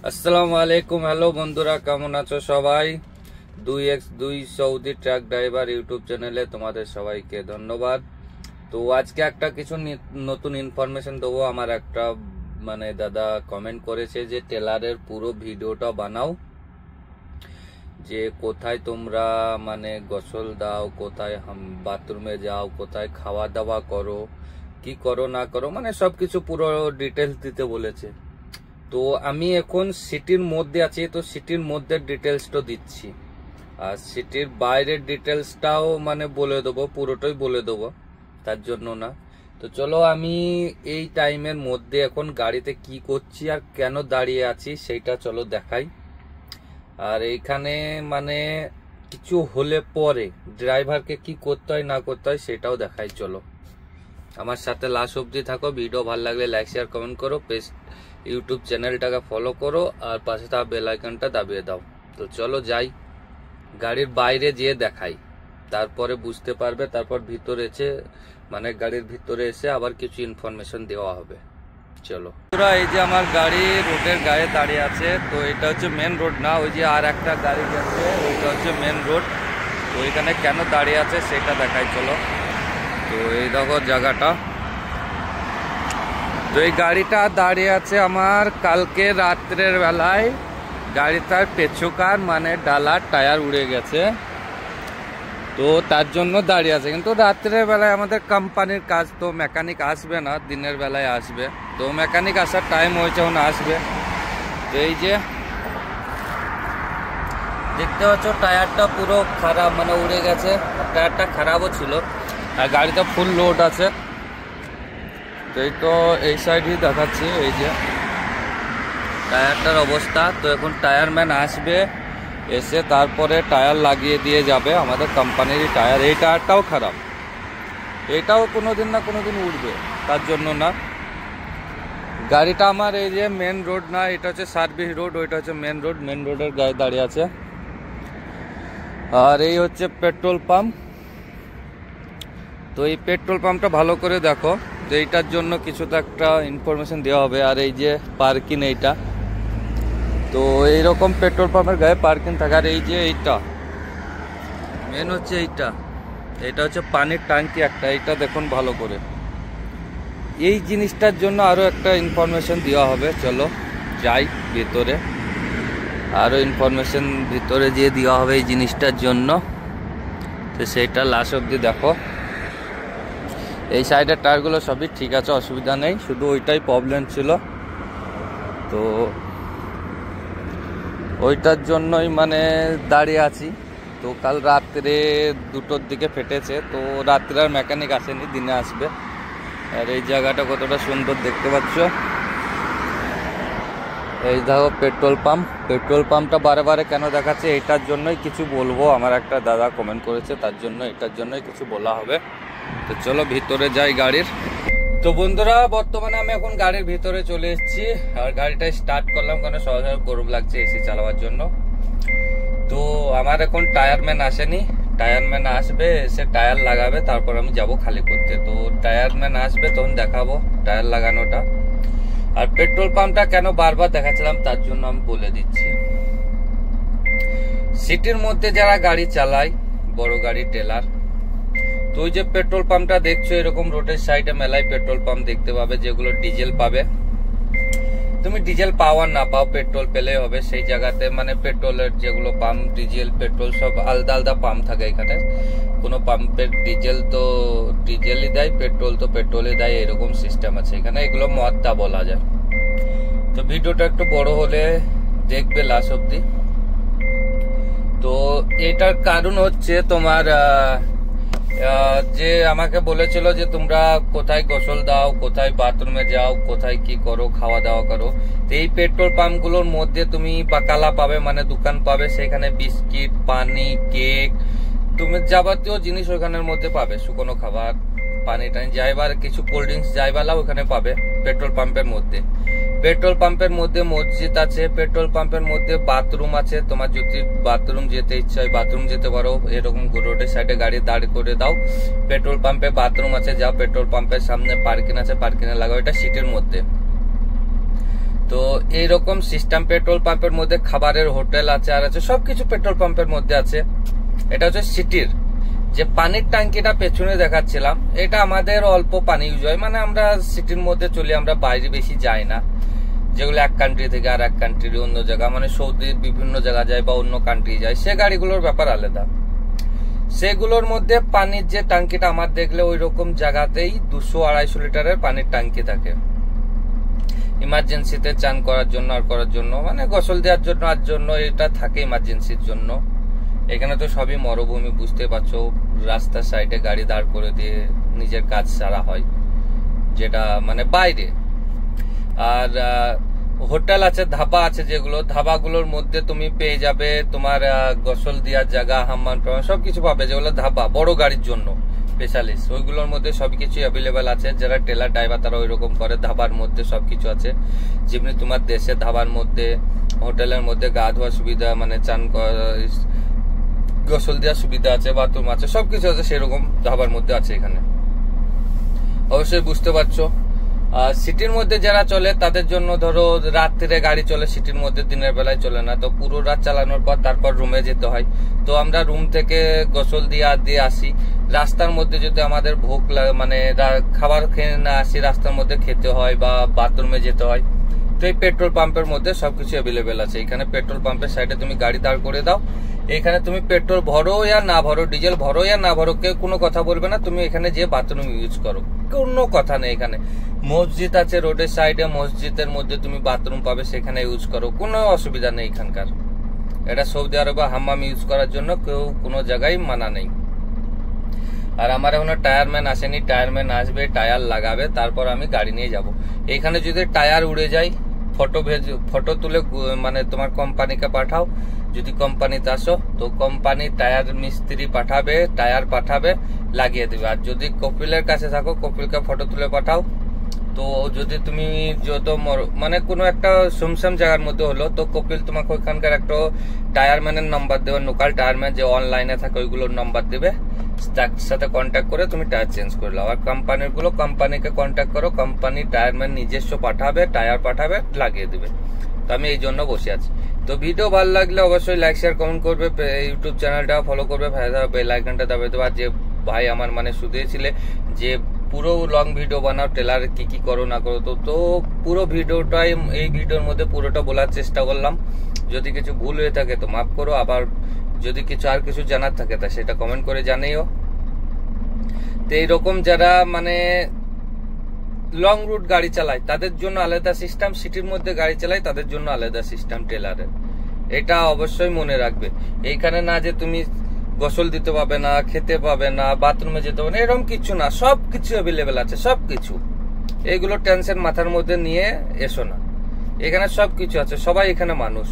আসসালামু আলাইকুম। হ্যালো বন্ধুরা, কেমন আছো সবাই? 2x2 Saudi truck driver YouTube চ্যানেলে তোমাদের সবাইকে ধন্যবাদ। তো আজকে একটা কিছু নতুন ইনফরমেশন দেবো। আমার একটা দাদা কমেন্ট করেছে যে টেলারের পুরো ভিডিওটা বানাও, যে কোথায় তোমরা গোসল দাও, কোথায় বাথরুমে যাও, কোথায় খাওয়া দাওয়া করো, কি করো না করো, সবকিছু পুরো ডিটেলস দিতে বলেছে। তো আমি এখন সিটির মধ্যে আছি, তো সিটির মধ্যে ডিটেলসটা দিচ্ছি, আর সিটির বাইরের ডিটেলসটাও বলে দেবো, পুরোটাই বলে দেবো, তার জন্য না। তো চলো আমি এই টাইমের মধ্যে এখন গাড়িতে কি করছি আর কেন দাঁড়িয়ে আছি সেইটা চলো দেখাই। আর এইখানে কিছু হলে পরে ড্রাইভারকে কি করতে হয় না করতে হয় সেটাও দেখাই। চলো আমার সাথে লাস্ট অবধি থাকো। ভিডিও ভালো লাগলে লাইক শেয়ার কমেন্ট করো, ইউটিউব চ্যানেলটাকে ফলো করো আর পাশে থাকা বেল আইকনটা দাবিয়ে দাও। তো চলো যাই, গাড়ির বাইরে যেয়ে দেখাই, তারপরে বুঝতে পারবে। তারপর ভিতরে এসে গাড়ির ভিতরে এসে আবার কিছু ইনফরমেশন দেওয়া হবে। চলো, এই যে আমার গাড়ি রোডের গায়ে দাঁড়িয়ে আছে। তো এটা হচ্ছে মেন রোড না, ওই যে আর একটা গাড়ি গেছে ওইটা হচ্ছে মেন রোড। তো ওইখানে কেন দাঁড়িয়ে আছে সেটা দেখাই। চলো, তো এই দেখো জায়গাটা। তো এই গাড়িটা দাঁড়িয়ে আছে আমার কালকে রাত্রের বেলায় গাড়িটার পেছুকার ডালার টায়ার উড়ে গেছে, তো তার জন্য দাঁড়িয়ে আছে। কিন্তু রাত্রের বেলায় আমাদের কোম্পানির কাজ, তো মেকানিক আসবে না, দিনের বেলায় আসবে। তো মেকানিক আসার টাইম হয়েছে, এখন আসবে। তো এই যে দেখতে পাচ্ছ টায়ারটা পুরো খারাপ, উড়ে গেছে। টায়ারটা খারাপও ছিল আর গাড়িটা ফুল লোড আছে। তো এই তো এই সাইডই দেখাচ্ছি, এই যে টায়ারটার অবস্থা। তো এখন টায়ারম্যান আসবে, এসে তারপরে টায়ার লাগিয়ে দিয়ে যাবে। আমাদের কোম্পানিরই টায়ার। এই টায়ারটাও খারাপ, এটাও কোনোদিন না কোনোদিন উঠবে, তার জন্য না। গাড়িটা আমার এই যে মেন রোড না, এটা হচ্ছে সার্ভিস রোড, ওইটা হচ্ছে মেন রোড। মেন রোডের গায়ে দাঁড়িয়ে আছে। আর এই হচ্ছে পেট্রোল পাম্প। তো এই পেট্রোল পাম্পটা ভালো করে দেখো। তো এইটার জন্য কিছু তো একটা ইনফরমেশন দেওয়া হবে। আর এই যে পার্কিং, এইটা তো এইরকম পেট্রোল পাম্পের গায়ে পার্কিং থাকে। আর এই যে এইটা মেন হচ্ছে এইটা হচ্ছে পানির ট্যাঙ্কি একটা, এইটা দেখুন ভালো করে। এই জিনিসটার জন্য আরও একটা ইনফরমেশন দেওয়া হবে। চলো যাই ভিতরে, আরও ইনফরমেশন ভিতরে দিয়ে দেওয়া হবে এই জিনিসটার জন্য। তো সেইটা লাস্ট অবধি দেখো। এই সাইডের টায়ারগুলো সবই ঠিক আছে, অসুবিধা নেই, শুধু ওইটাই প্রবলেম ছিল। তো ওইটার জন্যই দাঁড়িয়ে আছি। তো কাল রাত্রে 2টোর দিকে ফেটেছে, তো রাত্রে আর মেকানিক আসেনি, দিনে আসবে। আর এই জায়গাটা কতটা সুন্দর দেখতে পাচ্ছ। এই দেখো পেট্রোল পাম্প। পেট্রোল পাম্পটা বারে বারে কেন দেখাচ্ছে এটার জন্যই কিছু বলবো। আমার একটা দাদা কমেন্ট করেছে, তার জন্য এটার জন্যই কিছু বলা হবে। তো চলো ভিতরে যাই গাড়ির। তো বন্ধুরা, বর্তমানে আমি এখন গাড়ির ভিতরে চলে এসেছি আর গাড়িটা স্টার্ট করলাম, কারণ সহজে গরম লাগছে এসি চালাবার জন্য। তো আমার এখন টায়ারম্যান আসেনি, টায়ারম্যান আসবে, এসে টায়ার লাগাবে, তারপর আমি যাব খালি করতে। তো টায়ারম্যান আসবে, তখন দেখাবো টায়ার লাগানোটা। আর পেট্রোল পাম্পটা কেন বারবার দেখাচ্ছিলাম তার জন্য আমি বলে দিচ্ছি। সিটির মধ্যে যারা গাড়ি চালায়, বড় গাড়ি টেলার, তো ওই যে পেট্রোল পাম্পটা দেখছো, এরকম রোডের সাইডে মেলায় পেট্রোল পাম্প দেখতে পাবে, যেগুলো ডিজেল পাবে। তুমি ডিজেল পাওয়ার না পাও, পেট্রোল পেলে হবে। সেই জায়গাতে পেট্রোলের যেগুলো পাম্প, ডিজেল পেট্রোল সব আলাদা আলাদা পাম্প থাকে এখানে। কোনো পাম্পের ডিজেল তো ডিজেলই দেয়, পেট্রোল তো পেট্রোলই দেয়, এরকম সিস্টেম আছে এখানে। এগুলো মদটা বলা যায়। তো ভিডিওটা একটু বড় হলে দেখবে লাস্ট অব্দি। তো এটার কারণ হচ্ছে তোমার যে আমাকে বলেছিল যে তোমরা কোথায় গোসল দাও, কোথায় বাথরুমে যাও, কোথায় কি করো, খাওয়া দাওয়া করো। তো এই পেট্রোল পাম্প গুলোর মধ্যে তুমি বাকালা পাবে, দোকান পাবে, সেখানে বিস্কিট, পানি, কেক, তুমি যাবতীয় জিনিস ওখানের মধ্যে পাবে। শুকনো খাবার, পানি টানি যাইবার, কিছু কোল্ড ড্রিঙ্কস যাইবালা ওখানে পাবে পেট্রোল পাম্পের মধ্যে। পেট্রোল পাম্পের মধ্যে মসজিদ আছে, পেট্রোল পাম্পের মধ্যে বাথরুম আছে। তোমার যদি বাথরুম যেতে ইচ্ছা হয় বাথরুম যেতে পারো। এরকম রোডের সাইডে গাড়ি দাঁড় করে দাও, পেট্রোল পাম্পে বাথরুম আছে, যাও। পেট্রোল পাম্পের সামনে পার্কিং আছে, পার্কিং এ লাগাও। এটা সিটির মধ্যে। তো এইরকম সিস্টেম পেট্রোল পাম্পের মধ্যে খাবারের হোটেল আছে আর আছে সবকিছু পেট্রোল পাম্পের মধ্যে আছে। এটা হচ্ছে সিটির যে পানির ট্যাঙ্কিটা পেছনে দেখাচ্ছিলাম, এটা আমাদের অল্প পানি ইউজ হয়, মানে আমরা সিটির মধ্যে চলি, আমরা বাইরে বেশি যাই না, যেগুলো এক কান্ট্রি থেকে আর এক কান্ট্রির অন্য জায়গা, মানে সৌদির বিভিন্ন জায়গা যায় বা অন্য কান্ট্রি যায়, সে গাড়িগুলোর ব্যাপার আলাদা। সেগুলোর মধ্যে পানির যে ট্যাঙ্কিটা আমার দেখলে ওই রকম জায়গাতেই 200-250 লিটারের পানির ট্যাঙ্কি থাকে, ইমার্জেন্সিতে চান করার জন্য আর করার জন্য, মানে গোসল দেওয়ার জন্য আর জন্য এটা থাকে ইমার্জেন্সির জন্য। এখানে তো সবই মরুভূমি, বুঝতে পারছো, রাস্তার সাইডে গাড়ি দাঁড় করে দিয়ে নিজের কাজ সারা হয়, যেটা মানে বাইরে। আর হোটেল আছে, ধাবা আছে, যেগুলো ধাবাগুলোর মধ্যে তুমি পেয়ে যাবে তোমার গোসল দেওয়ার জায়গা, হাম্মাম সবকিছু পাবে, যেগুলো ধাবা বড় গাড়ির জন্য স্পেশালিস্ট, ওইগুলোর মধ্যে সবকিছু অ্যাভেলেবেল আছে। যারা টেলার ড্রাইভার তারা ওই রকম করে, ধাবার মধ্যে সবকিছু আছে, যেমনি তোমার দেশে ধাবার মধ্যে হোটেলের মধ্যে গা ধোয়ার সুবিধা, মানে চান গোসল দেওয়ার সুবিধা আছে, বাথরুম আছে, সবকিছু আছে, সেরকম ধাবার মধ্যে আছে এখানে। অবশ্যই বুঝতে পারছো। সিটির মধ্যে যারা চলে তাদের জন্য ধরো রাত্রিরে গাড়ি চলে সিটির মধ্যে, দিনের বেলায় চলে না, তো পুরো রাত চালানোর পর তারপর রুমে যেতে হয়। তো আমরা রুম থেকে গোসল দিয়ে আসি, রাস্তার মধ্যে যদি আমাদের ভোগ লাগে, মানে খাবার খেয়ে না আসি, রাস্তার মধ্যে খেতে হয় বা বাথরুমে যেতে হয়, তো এই পেট্রোল পাম্পের মধ্যে সবকিছু অ্যাভেলেবেল আছে। এখানে পেট্রোল পাম্পের সাইডে তুমি গাড়ি দাঁড় করে দাও, এখানে তুমি পেট্রোল ভরো ইয়া না ভরো, ডিজেল ভরো ইয়া না ভরো, কেউ কোনো কথা বলবে না, তুমি এখানে যে বাথরুম ইউজ করো, কোনো কথা নেই। এখানে মসজিদ আছে রোডের সাইডে, মসজিদের মধ্যে তুমি বাথরুম পাবে, সেখানে ইউজ করো, কোনো অসুবিধা নেই এখানকার। এটা সৌদি আরবে হাম্মাম ইউজ করার জন্য কেউ কোনো জায়গায় মানা নেই। আর আমার এখনো টায়ারম্যান আসেনি, টায়ারম্যান আসবে, টায়ার লাগাবে, তারপর আমি গাড়ি নিয়ে যাব। এখানে যদি টায়ার উড়ে যায়, ফটো তুলে মানে তোমার কোম্পানিকে পাঠাও, যদি কোম্পানিতে আসো তো কোম্পানি টায়ার মিস্ত্রি পাঠাবে, টায়ার পাঠাবে, লাগিয়ে দেবে। আর যদি কপিলের কাছে থাকো, কপিলকে ফটো তুলে পাঠাও। তো যদি তুমি যত মানে কোনো একটা সুমসাম জায়গার মধ্যে হলো, তো কপিল তোমাকে ওইখানকার একটা টায়ারম্যানের নাম্বার দেবে, লোকাল টায়ারম্যান যে অনলাইনে থাকে ওইগুলোর নাম্বার দেবে, তার সাথে কন্ট্যাক্ট করে তুমি টায়ার চেঞ্জ করে নাও। আর কোম্পানির গুলো কোম্পানিকে কন্ট্যাক্ট করো, কোম্পানি টায়ারম্যান নিজস্ব পাঠাবে, টায়ার পাঠাবে, লাগিয়ে দেবে। তো আমি এই জন্য বসে আছি। তো ভিডিও ভালো লাগলে অবশ্যই লাইক শেয়ার কমেন্ট করবে, ইউটিউব চ্যানেলটা ফলো করবে, বেল আইকনটা দাবিয়ে দেবে। আর যে ভাই আমার মানে শুধুছিলে যে পুরো লং ভিডিও বানাও, টেলার কি কি করো না করো, তো পুরো ভিডিওটাই এই ভিডিওর মধ্যে পুরোটা বলার চেষ্টা করলাম। যদি কিছু ভুল হয়ে থাকে তো মাফ করো, আবার যদি কিছু আর কিছু জানার থাকে তা সেটা কমেন্ট করে জানিও। তো এইরকম যারা মানে লং রুট গাড়ি চালায় তাদের জন্য আলাদা সিস্টেম, সিটির মধ্যে গাড়ি চালায় তাদের জন্য আলাদা সিস্টেম টেলারের, এটা অবশ্যই মনে রাখবে। এইখানে না যে তুমি গোসল দিতে পাবে না, খেতে পাবে না, বাথরুমে যেতে পাবে না, এরকম কিছু না, সবকিছু অ্যাভেলেবেল আছে, সবকিছু। এগুলো টেনশন মাথার মধ্যে নিয়ে এসো না, এখানে সবকিছু আছে, সবাই এখানে মানুষ।